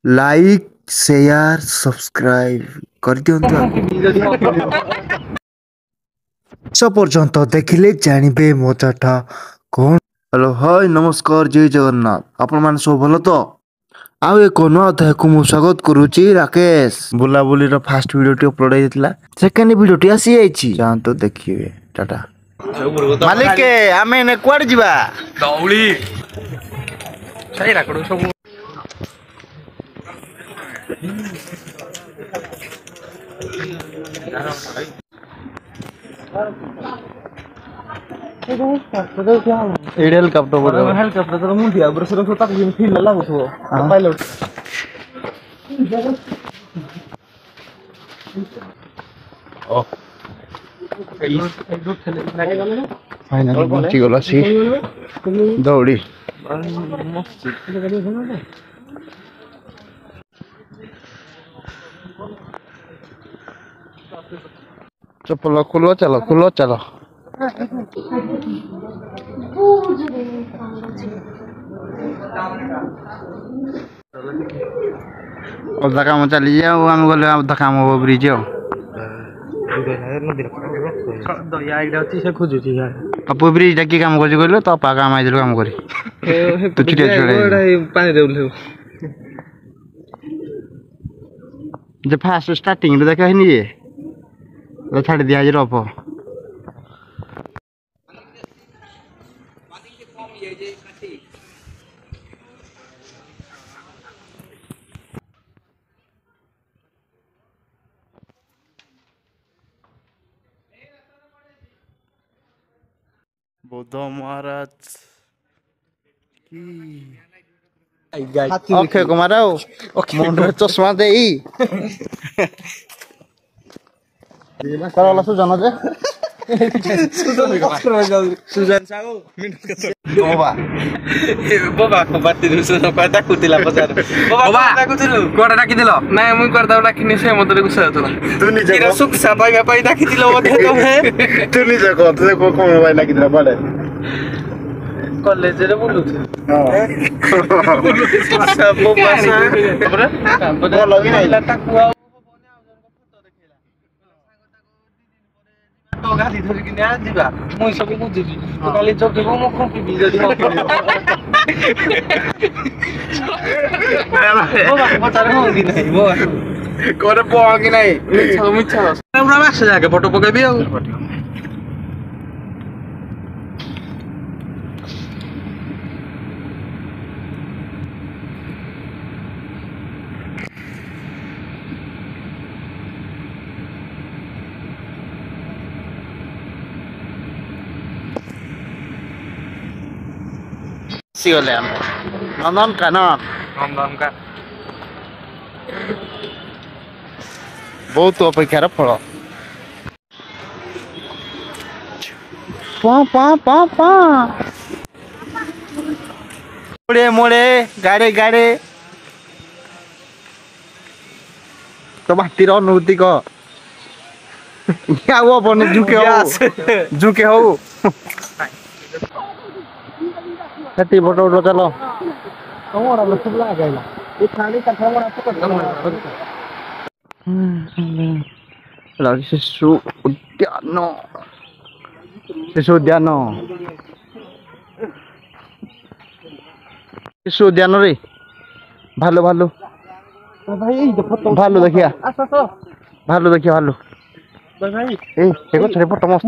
Like share subscribe कर दियंतु स पर्यंत देखिले जानबे मजाटा कौन। हेलो हाय नमस्कार जय जगन्नाथ आपण मान सब भलो तो आउ एक नया अध्याय को मु स्वागत करूची राकेश बुलाबुली रो फास्ट वीडियो टी अपलोड हेतिला सेकंड वीडियो टी आसी आइची जानतो देखिबे टाटा मालिक के आमे ने कुआड जिबा दौली सही राखड़ो सब हेलीकॉप्टर बोलो हेलीकॉप्टर तो मुंडिया बरसर तो तक जिन फील लागुथो पायलट ओ फाइनल पहुंची गला सी दौड़ी चप्पल खुलो चलो अधा काम चली जाओ आम गले अधा काम हो ब्रिज अपु ब्रिज टा की काम कर कहलो तो पा काम आइल काम करी तो छुटिया छुड़े पानी रे उल्ले जे फास्ट स्टार्टिंग रे देखा हिनी ये लो छाड़ दिया जे रप बुद्ध महाराज की अक्षय कुमार मुंडे चश्मा दे करला सुजन जे सुजन साहू बाबा को बाती दुसो पता कुतिला पचार बाबा डाकुतिलु कोडा डाकिदिलो नाही मुई करदा डाकिनी से मते गुस्सा होतला तू निजे किरा सुख सापाई बापाई डाकिदिलो मते तमे तू निजे को तू को मोबाइल डाकिदिला पड़े कॉलेज रे बोलुछ हां सब भाषा बरे लगी नाही टाकुआ तो गाड़ी धरि कि ना जिबा मुई सब बुझिबी तो खाली जगबो मु खंपी जदी हो बाबा पचार हो कि नहीं बाबा करे पो कि नहीं मिछा हमरा बास जाके फोटो पकेबी आ सिगले हम नंदन कानन बहुत अपेक्षार फल मोड़े मोड़े गाड़े गाड़े तो भातीर अनुभूति कह क्या वो अपन झुके हो छठी फोटो उठो चलो कमोड़ा में सब लगा गया ये खाली कथा मोड़ा तो कर शिशु उद्यान रे भालू भालू भाई भालू देखिया भालू देखिया भालू भाई ए देखो छड़े फोटो मस्त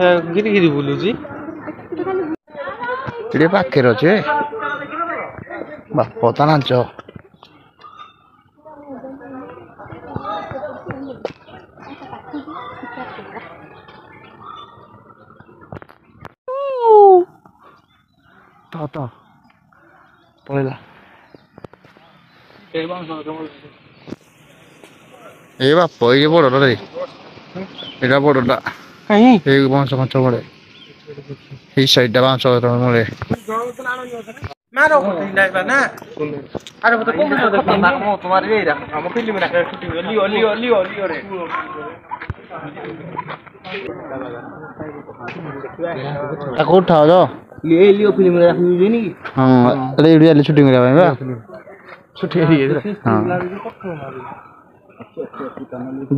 है गिरी गिरी बोलू जी इडे पाखे रछे बाप ता नाच तो पळेला ए बाप ये बड़ रे एटा बड़टा कहीं ए बांस कंच बड़े এই সাইডটা বাঁশ মরে मारो डाइवर ना अरे वो तो कौन सा देखो ना वो तुम्हारे ये रहा हम फिल्म में रखा शूटिंग लियो लियो लियो लियो रे ताको उठाओ जो लियो फिल्म रे राखी जे नी हां अरे वीडियो शूटिंग रे भाई बा छुट्टी है हां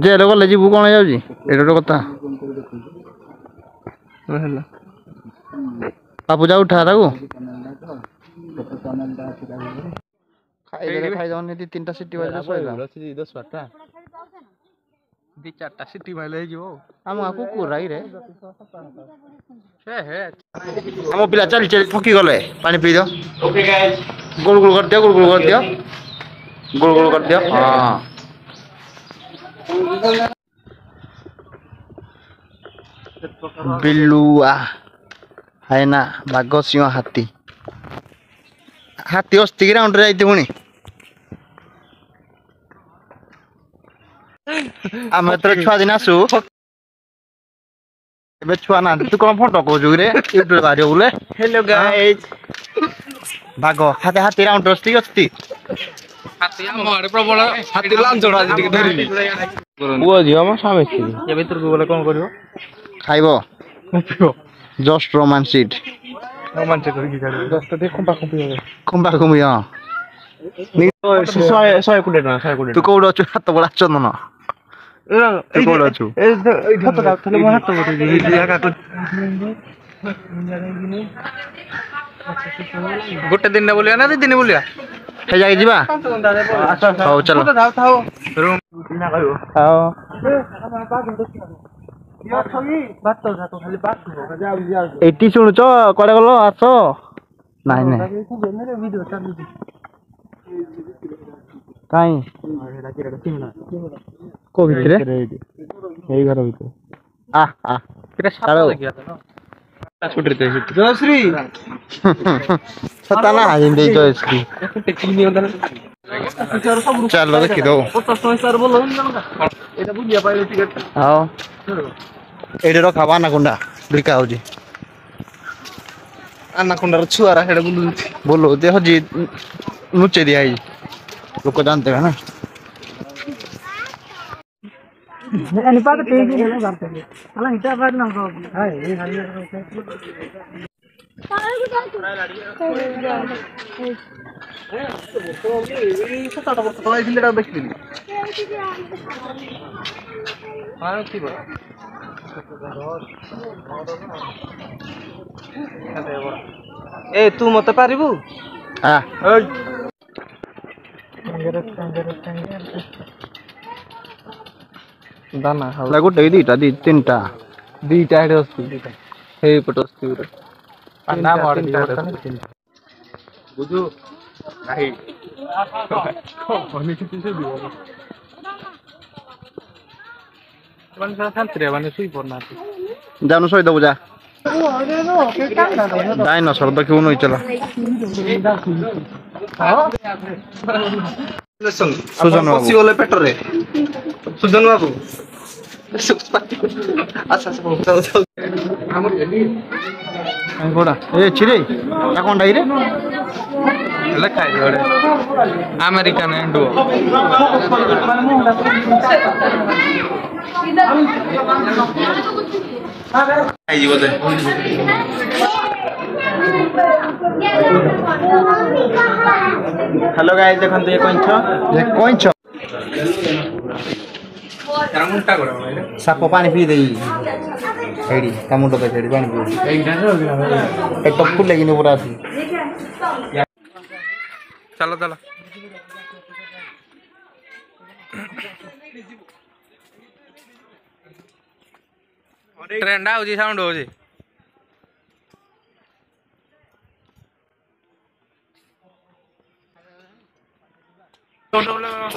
जे लोग ले जीबू कोन जाउजी एटा तो कथा रहला बापू जा उठा ताको खाई जाओ नी 3टा सिटी बाजे सोइला 10-12टा 2-4टा सिटी भाइले जिवो हम कुकुर राई रे हे हम पिला चल चल फकी गले पानी पी दो ओके गाइस गोल गोल कर दियो गोल गोल कर दियो हां बिल्लुआ है ना बाघ सिंह हाथी हाथी अस्ति ग्राउंड रे जाइते पुणी आम तो छुआ दिन आसु एबे छुआ ना तू कोन फोटो को जुरे यूट्यूब बारियो बोले हेलो गाइस बाघ हाथी हाथी राउंड अस्ति अस्ति हाथी हम आड़े प्रबल हाथी लान जोड़ा टिके धरिली वो जियो म सामे छी ए भीतर को बोले कोन करियो खाइबो जस्ट रोमांसिक रोमांच करी गाड़ी जस्ट दे कुंबा कुंबी हां नी 100 कुडे ना 100 कुडे तू कोड अछु हाथ बडा चंदन तू कोड अछु ए हाथ दाव थले म हाथ बटे जागा को गोटे दिन ने बोलिया ना दी दिन बोलिया हे जाई जीवा हां चलो दाव थाओ रूम ना कहियो हां बात तो खाली बात हो जाओ जाओ एटी सुनुच कोडे गलो आसो नाही नाही वीडियो चालू काई को भितरे एई घर भितर आ आ किरा सारा लगिया था ना छुटते जयश्री सताना हिंदी जयश्री टेक्निक नहीं होता ना चलो देखि दो 50 सर बोलो एटा बुझिया पाइले टिकट हां एडे रखाबा ना कुंडा बिका होजी आनाकोंडा छुआरा हेड बोलो दे हजी नुचे दिया ही लोग जानते हैं ना अनि पात ठीक है ना करते अला हिटा बात ना को हाय ये खाली ए तू मते पारिबु हां दाना खाऊ लागो दीटा दी 3टा दीटा हेड अस्ति हे पट अस्ति उरे पाना मार दी बुझु नाही कोनी किती से दियो वन शांति माने सुई पड़ना जानो सोई दबो जा डायनासोर देखियो नै चला सुजन बाबू पसी वाले पेटरे सुजन बाबू अच्छा अच्छा हमर कोडा ए छिरे ता कोन डाइरे लखाइ जोड़े अमेरिकन एंडो आई जी बोले हेलो गाइस देखन तो ये कोइछ तेरा मुंटा कोडा साप पानी पी देई एडी का मुंडो पे एडी पानी पी एक दिन हो गया ए तो फुल लेकिन पूरा थी चलो चलो ट्रेंड आउजी साउंड होजी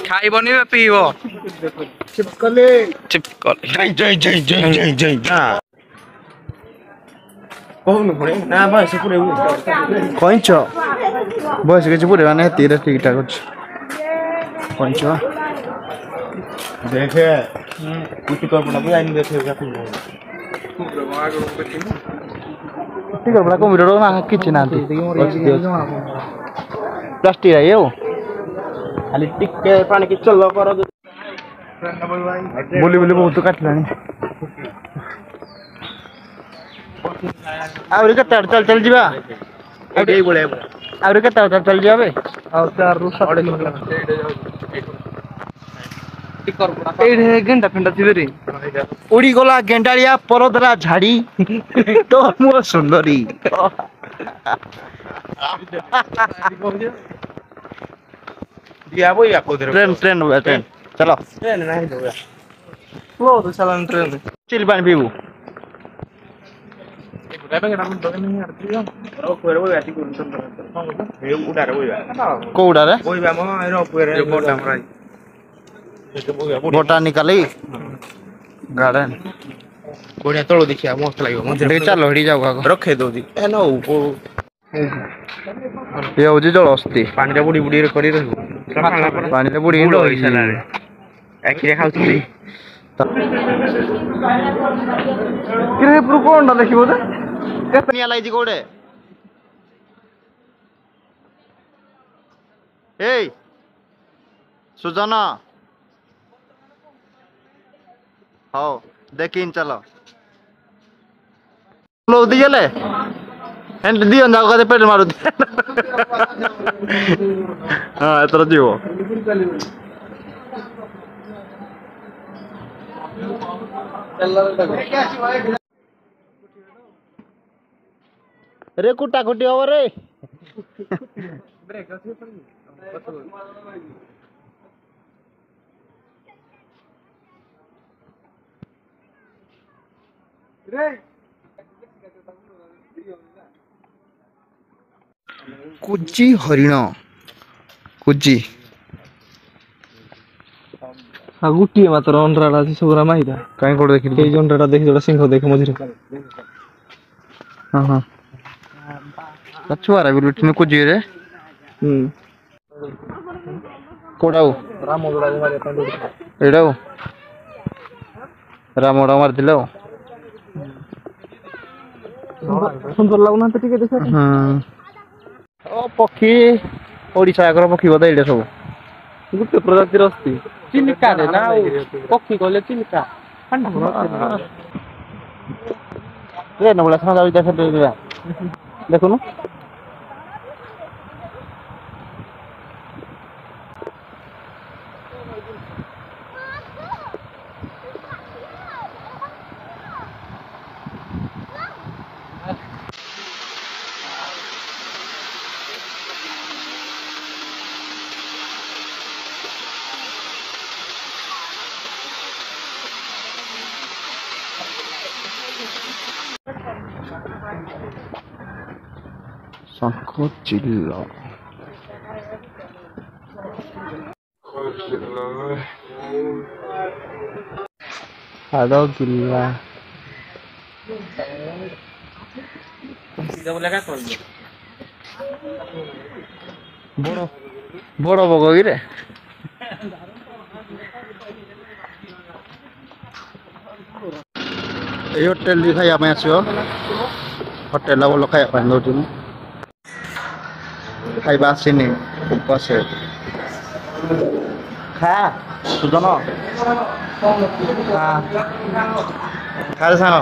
खाइबनी बे पीबो चिपकले जय जय जय जय जय जय कहनु पड़े ना बस पुरे कोइछ बस के पूरे माने तीर ठीक ठाक अछि कोइछ देखे कुछ तो अपना बुझाई नहीं देखे क्या ठीक है बड़ा कंप्यूटर ना किछ ना प्लास्टिक है यो खाली टिके पानी की चल पर बोली बोली बहुत काटलानी ଆହୁରି କେତେ ଆଡେ ଚାଲି ଚାଲି ଯିବା ଆହୁରି କେତେ ଆଡେ ଚାଲି ଯିବା ବେ ଏଇଠି ଗେଣ୍ଡା ଫେଣ୍ଡା ଥିବେ ରେ ଉଡିଗଲା ଗେଣ୍ଡାଳିଆ ପରଦରା ଝାଡି ତ ମୋ ସୁନ୍ଦରୀ ଦିଆ ବଇ ଆ କୋଦରେ ट्रेन ट्रेन चलो ट्रेन नहीं दो वो तो चला ट्रेन चिल पानी पीबू कोउडारे बोटानिकल गार्डन बढ़िया तलो देखिया मस्त लागियो देखि चलो हिडी जाऊ आगो रखे दउदी ए नो ये होजी जलस्ती पानी टा बुडी बुडी रे करी रहू पानी रे बुडी बुडो हिसाला रे एकिरे खाउथली किरे पुरु कोंडा देखिबो दे केतनिया लाइजी कोडे ए सुजाना हाओ देखिन चलो लो दियले एंड दियन जाओ कदे पेट मारू हां एतरा जीवो रे कुटा कुटी हो रे ब्रेक अछि रे कुची हरिण कुची हा गुटी मात्र अंडराडा अछि सबरा माहिदा काई कोड देखि ए अंडराडा देखि जोडा सिंह देख मझिरे हां हां कछुआरा भी लुटिने कुजी रे कोडाऊ रामोडा मारे पंडो एडाऊ रामोडा मारथिलो सुंदर लागुना त टिके देखा ओ पक्षी ओडिसा आगर पक्षी बदा एडे सब गुटे प्रजातिर अस्ति चिलिका रे ना पक्षी कहले चिलिका रे नबला सा जाउ देखा देबा देखुनु शंख चिल्ला हाडो चिल्ला बड़ बड़ बग कि रे होटेल भी खाया आसो होटेल भल खाया दौर खाइबा आसनी उपास खा सुजन खा खा साङ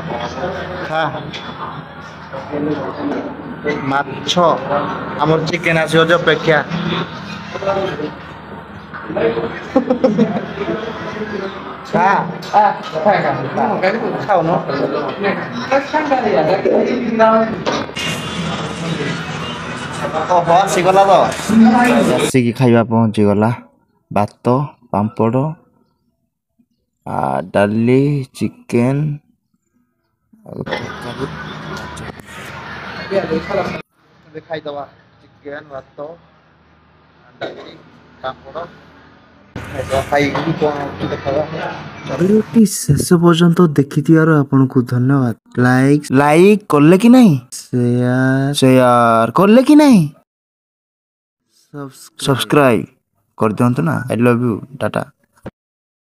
खा माछ आमर चिकेन आसो जो अपेक्षा खा खाउन आसीगला तो आसिकी खाइबा पहुँची गला भात पांपड़ डाली चिकेन खाईदबा चिकेन भात डाली पांपड़ भिडियोटी शेष पर्यंत देखिथिबार आपनको धन्यवाद लाइक करले कि नहीं शेयर करले कि नहीं सब्सक्राइब कर दियंतु ना आई लव यू टाटा।